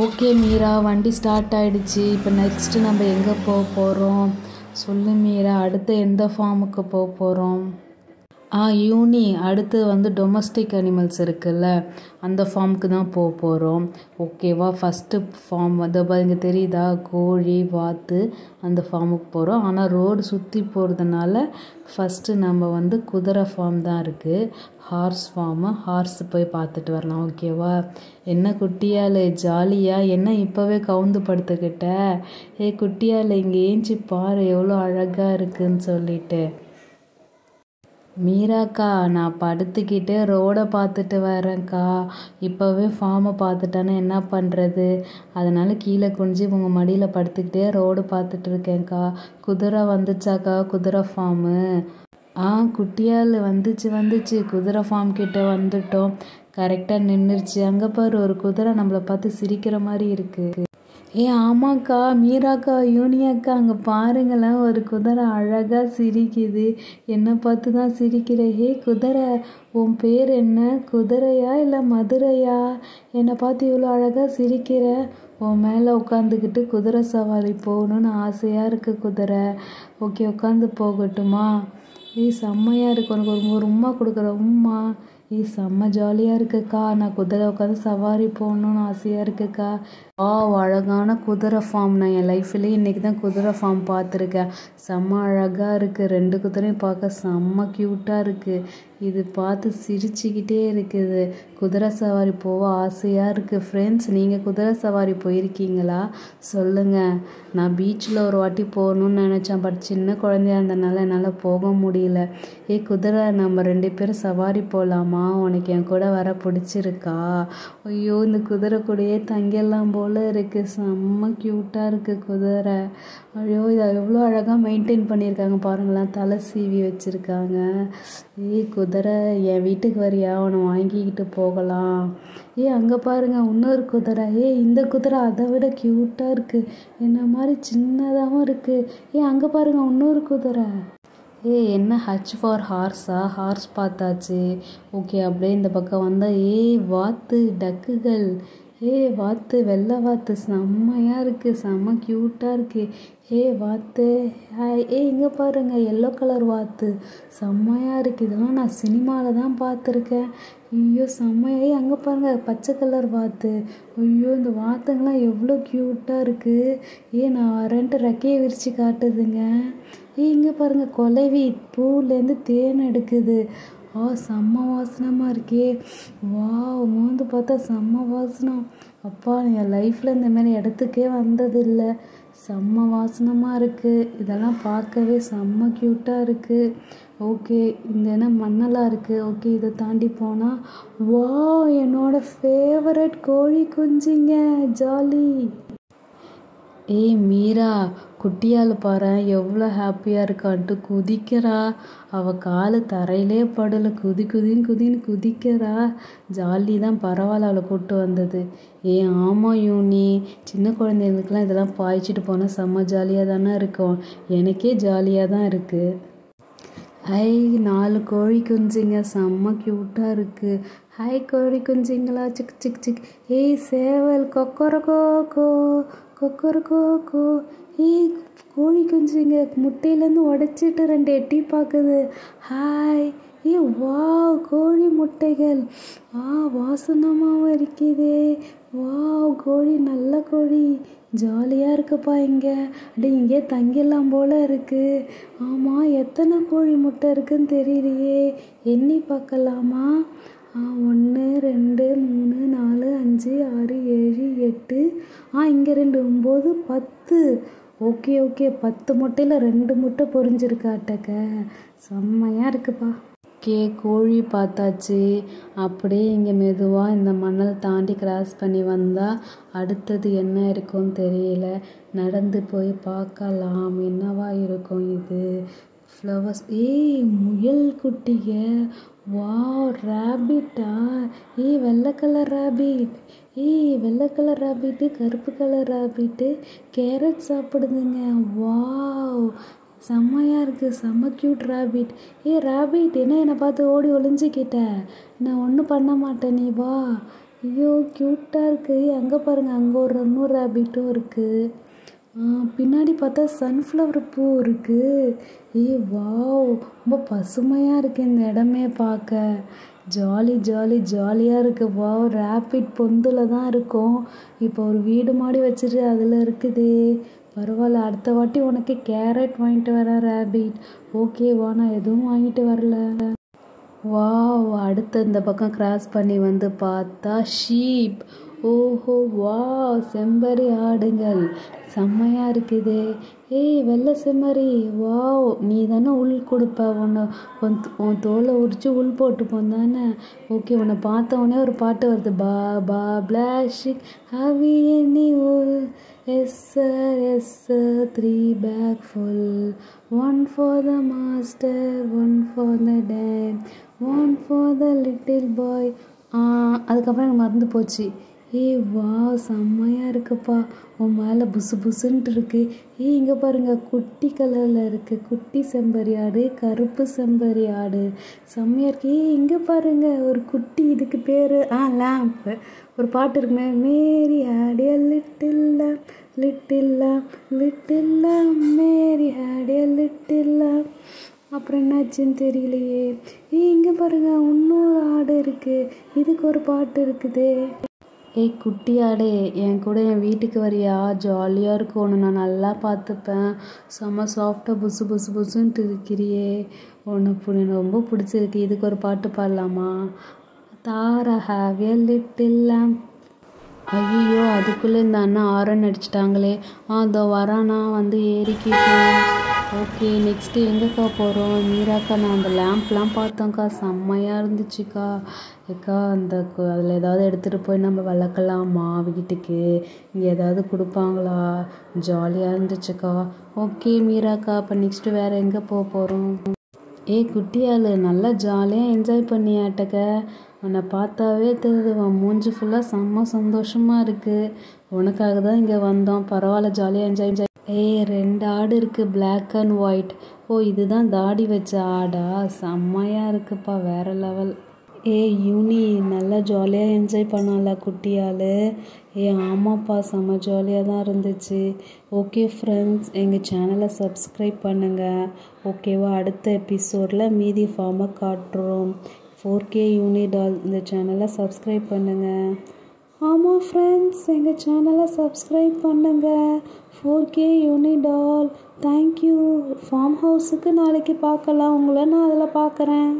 Okay Meera, வண்டி start ஆயிடுச்சு. இப்போ நெக்ஸ்ட்டு நம்ம எங்கே போக போகிறோம்? சொல்லு மீரா, அடுத்து எந்த ஃபார்முக்கு போக போகிறோம்? யூனி, அடுத்து வந்து டொமஸ்டிக் அனிமல்ஸ் இருக்குல்ல, அந்த ஃபார்முக்கு தான் போக போகிறோம். ஓகேவா? ஃபஸ்ட்டு ஃபார்ம் வந்து இங்கே தெரியுதா, கோழி வாத்து, அந்த ஃபார்முக்கு போகிறோம். ஆனால் ரோடு சுற்றி போகிறதுனால ஃபஸ்ட்டு நம்ம வந்து குதிரை ஃபார்ம் தான் இருக்குது, ஹார்ஸ் ஃபார்மு. ஹார்ஸ் போய் பார்த்துட்டு வரலாம். ஓகேவா? என்ன குட்டியால் ஜாலியாக என்ன இப்போவே கவுந்து படுத்துக்கிட்ட? குட்டியால் இங்கே ஏஞ்சி பாரு எவ்வளோ அழகாக இருக்குன்னு சொல்லிட்டு. மீராக்கா, நான் படுத்துக்கிட்டே ரோடை பார்த்துட்டு வரேன்க்கா. இப்போவே ஃபார்மை பார்த்துட்டானே என்ன பண்ணுறது? அதனால் கீழே குனிஞ்சு உங்கள் மடியில் படுத்துக்கிட்டே ரோடு பார்த்துட்டு இருக்கேன்க்கா. குதிரை வந்துச்சாக்கா? குதிரை ஃபார்மு. குட்டியால் வந்துச்சு. குதிரை ஃபார்ம் கிட்ட வந்துட்டோம். கரெக்டாக நின்றுச்சு. அங்கே பாரு, ஒரு குதிரை நம்மளை பார்த்து சிரிக்கிற மாதிரி இருக்குது. ஆமாக்கா, மீராக்கா, யூனியாக்கா, அங்கே பாருங்களேன், ஒரு குதிரை அழகாக சிரிக்குது. என்னை பார்த்து தான் சிரிக்கிற. குதிரை, உன் பேர் என்ன? குதிரையா இல்லை மதுரையா? என்னை பார்த்து இவ்வளோ அழகாக சிரிக்கிற. உன் மேலே உட்காந்துக்கிட்டு குதிரை சவாரி போகணுன்னு ஆசையாக இருக்குது குதிரை. ஓகே, உட்காந்து போகட்டுமா? செம்மையாக இருக்கு. உனக்கு ஒரு உம்மா கொடுக்குற. உம்மா. செம்ம ஜாலியாக இருக்குக்கா. நான் குதிரை உட்காந்து சவாரி போகணுன்னு ஆசையாக இருக்குக்கா. அழகான குதிரை ஃபார்ம். நான் என் லைஃப்லேயே இன்றைக்கி தான் குதிரை ஃபார்ம் பார்த்துருக்கேன். செம்ம அழகாக இருக்குது. 2 குதிரையும் பார்க்க செம்ம க்யூட்டாக இருக்குது. இது பார்த்து சிரிச்சுக்கிட்டே இருக்குது. குதிரை சவாரி போக ஆசையாக இருக்குது. ஃப்ரெண்ட்ஸ், நீங்கள் குதிரை சவாரி போயிருக்கீங்களா? சொல்லுங்கள். நான் பீச்சில் ஒரு வாட்டி போகணுன்னு நினச்சேன். பட் சின்ன குழந்தையா இருந்தனால என்னால் போக முடியல. குதிரை, நம்ம 2 பேரும் சவாரி போகலாமா? உனக்கு என் கூட வர பிடிச்சிருக்கா? ஐயோ, இந்த குதிரை கூடயே தங்கிடலாம் போல் இருக்குது. செம்ம க்யூட்டாக இருக்குது குதிரை. ஐயோ, இதை எவ்வளோ அழகாக மெயின்டைன் பண்ணியிருக்காங்க பாருங்களேன். தலை சீவி வச்சுருக்காங்க. குதிரை, என் வீட்டுக்கு வரியா? அவனை வாங்கிக்கிட்டு போகலாம். அங்கே பாருங்கள், இன்னொரு குதிரை. இந்த குதிரை அதை விட க்யூட்டாக இருக்குது. என்ன மாதிரி சின்னதாகவும் இருக்குது. அங்கே பாருங்கள், இன்னொரு குதிரை. என்ன ஹச் ஃபார் ஹார்ஸா? ஹார்ஸ் பார்த்தாச்சு. ஓகே, அப்படியே இந்த பக்கம் வந்தால் வாத்து, டக்குகள். வாத்து, வெள்ளை வாத்து செம்மையாக இருக்குது. செம்ம க்யூட்டாக இருக்குது. வாத்து, ஹாய். இங்கே பாருங்கள், எல்லோ கலர் வாத்து செம்மையாக இருக்குது. இதெல்லாம் நான் சினிமாவில் தான் பார்த்துருக்கேன். ஐயோ, செம்மையா. அங்கே பாருங்கள், பச்சை கலர் வாத்து. ஐயோ, இந்த வாத்துங்களாம் எவ்வளோ க்யூட்டாக இருக்குது. நான் வரேன்ட்டு ரெக்கையை விரித்து காட்டுதுங்க. இங்கே பாருங்கள், குலவி பூலேருந்து தேன் எடுக்குது. செம்ம வாசனமாக இருக்கே. மோந்து பார்த்தா செம்ம வாசனம். அப்பா, என் லைஃப்பில் இந்த மாதிரி இடத்துக்கே வந்ததில்லை. செம்ம வாசனமாக இருக்குது. இதெல்லாம் பார்க்கவே செம்ம க்யூட்டாக இருக்குது. ஓகே, இந்த இடம் மண்ணெல்லாம் இருக்குது. ஓகே, இதை தாண்டி போனால் என்னோட ஃபேவரட் கோழி குஞ்சுங்க. ஜாலி. மீரா, குட்டியால் பாரு எவ்வளோ ஹாப்பியாக இருக்கான்ட்டு குதிக்கிறா. அவள் காலு தரையிலே படலை. குதின்னு குதிக்கிறா. ஜாலி தான். பரவாயில்ல அவளை கூப்பிட்டு வந்தது. ஆமாம் யூனி, சின்ன குழந்தைங்களுக்கெல்லாம் இதெல்லாம் பாய்ச்சிட்டு போனால் செம்ம ஜாலியாக தானே இருக்கும். எனக்கே ஜாலியாக தான் இருக்குது. 4 கோழி குஞ்சுங்க செம்ம க்யூட்டாக இருக்குது. ஹாய் கோழி குஞ்சுங்களா? Sick sick sick. சேவல், கொக்கரக்கோ கொக்கரக்கோ. கோழி குஞ்சுங்க முட்டையிலேருந்து உடைச்சிட்டு 2 எட்டி பார்க்குது. ஹாய். வாவ், கோழி முட்டைகள். வாசனமாகவும் இருக்குதே. கோழி, நல்ல கோழி. ஜாலியாக இருக்குப்பா. இங்கே தங்கிடலாம் போல் இருக்குது. ஆமாம், எத்தனை கோழி முட்டை இருக்குன்னு தெரியலையே. எண்ணி பார்க்கலாமா? 1 2 3 4 5 6 7 8. இங்கே 2 9 10. ஓகே 10 முட்டையில் 2 முட்டை பொரிஞ்சிருக்காட்டக்க. செம்மையாக இருக்குப்பா. கோழி பார்த்தாச்சு. அப்படியே இங்கே மெதுவாக இந்த மணல் தாண்டி கிராஸ் பண்ணி வந்தால் அடுத்தது என்ன இருக்கும்னு தெரியல. நடந்து போய் பார்க்கலாம் என்னவா இருக்கும் இது. ஃப்ளவர்ஸ். முயல் குட்டிங்க. ரேபிட்டா? வெள்ளை கலர் ரேபிட். வெள்ளை கலர் ரேபிட்டு, கருப்பு கலர் ரேபிட்டு கேரட் சாப்பிடுதுங்க. செம்மையாக இருக்குது. செம்ம க்யூட் ரேபிட். ரேபிட், என்ன என்னை பார்த்து ஓடி ஒளிஞ்சிக்கிட்ட? நான் ஒன்றும் பண்ண மாட்டேன், நீ வா. ஐயோ க்யூட்டாக இருக்குது. அங்கே பாருங்கள், அங்கே ஒரு இன்னொரு ரேபிட்டும் இருக்குது. பின்னாடி பார்த்தா சன்ஃப்ளவர் பூ இருக்குது. வாவ், ரொம்ப பசுமையாக இருக்குது இந்த இடமே பார்க்க. ஜாலியாக இருக்குது. வாவ், ரேபிட் பொந்தில் தான் இருக்கும். இப்போ ஒரு வீடு மாடி வச்சுட்டு அதில் இருக்குது. பரவாயில்ல, அடுத்த வாட்டி உனக்கு கேரட் வாங்கிட்டு வரேன் ரேபிட். ஓகேவா, நான் எதுவும் வாங்கிட்டு வரல. வாவ், அடுத்து இந்த பக்கம் கிராஸ் பண்ணி வந்து பார்த்தா ஷீப். ஓஹோ வாவ், செம்மறி ஆடுங்கள் செம்மையாக இருக்குது. வெள்ளை செம்மறி, வாவ், நீ தானே உள் கொடுப்ப. உன் தோலை உரிச்சு உள் போட்டுப்போம் தானே. ஓகே, உன்னை பார்த்த உடனே ஒரு பாட்டு வருது. Baa baa black sheep have you any wool. Yes sir, yes sir, 3 bag full. 1 for the master, 1 for the dad, 1 for the little boy. அதுக்கப்புறம் எனக்கு மறந்து போச்சு. வா, செம்மையாக இருக்குப்பா. உன் மேலே புசு புசுன்ட்டு இருக்கு. இங்கே பாருங்கள், குட்டி கலரில் இருக்குது. குட்டி செம்பரி ஆடு, கருப்பு செம்பரி ஆடு, செம்மையாக இருக்கு. இங்கே பாருங்கள், ஒரு குட்டி, இதுக்கு பேர் லேம்ப். ஒரு பாட்டு இருக்குமே, Mary had a little lamb, little lamb, little lamb, Mary had a little lamb. அப்புறம் என்னாச்சுன்னு தெரியலையே. இங்கே பாருங்கள், இன்னொரு ஆடு இருக்குது. இதுக்கு ஒரு பாட்டு இருக்குது. குட்டி ஆடே, என் கூட என் வீட்டுக்கு வரியா? ஜாலியாக இருக்கும். ஒன்று நான் நல்லா பார்த்துப்பேன். செம்ம சாஃப்டாக புசு புசு புசுன்ட்டு இருக்கிறியே. உனக்கு ரொம்ப பிடிச்சிருக்கு. இதுக்கு ஒரு பாட்டு பாடலாமா? தாரா ஹேவ் எ லிட்டில் லேம்ப். ஐயோ, அதுக்குள்ளே இந்த அண்ணா ஆரன் அடிச்சிட்டாங்களே. அதோ வரானா, வந்து ஏறிக்கிட்டேன். ஓகே, நெக்ஸ்ட்டு எங்கேக்கா போகிறோம்? மீராக்கா, நான் அந்த லேம்ப்லாம் பார்த்தோங்க்கா, செம்மையாக இருந்துச்சுக்கா. அதில் ஏதாவது எடுத்துகிட்டு போய் நம்ம வளர்க்கலாமா வீட்டுக்கு? இங்கே ஏதாவது கொடுப்பாங்களா? ஜாலியாக இருந்துச்சுக்கா. ஓகே மீராக்கா, அப்போ நெக்ஸ்ட்டு வேறு எங்கே போகிறோம்? குட்டியாள், நல்லா ஜாலியாக என்ஜாய் பண்ணியாட்டக்க. உன்னை பார்த்தாவே தெரியுது, உன் மூஞ்சி ஃபுல்லாக செம்ம சந்தோஷமாக இருக்குது. உனக்காக தான் இங்கே வந்தோம். பரவாயில்ல, ஜாலியாக என்ஜாய். 2 ஆடு இருக்குது, பிளாக் அண்ட் ஒயிட். இதுதான் தாடி வச்ச ஆடா? செம்மையாக இருக்குப்பா, வேறு லெவல். யூனி, நல்லா ஜாலியாக என்ஜாய் பண்ணல குட்டியால். ஆமாப்பா, செம்ம ஜாலியாக தான் இருந்துச்சு. ஓகே ஃப்ரெண்ட்ஸ், எங்கள் சேனலை சப்ஸ்கிரைப் பண்ணுங்கள். ஓகேவா, அடுத்த எபிசோடில் மீதி ஃபார்மை காட்டுறோம். 4K யூனி டால் இந்த சேனலை சப்ஸ்கிரைப் பண்ணுங்கள். ஆமாம் ஃப்ரெண்ட்ஸ், எங்கள் சேனலை சப்ஸ்கிரைப் பண்ணுங்கள். 4K யூனி டால். தேங்க்யூ. ஃபார்ம் ஹவுஸுக்கு நாளைக்கு பார்க்கலாம். உங்களை நான் அதில் பார்க்குறேன்.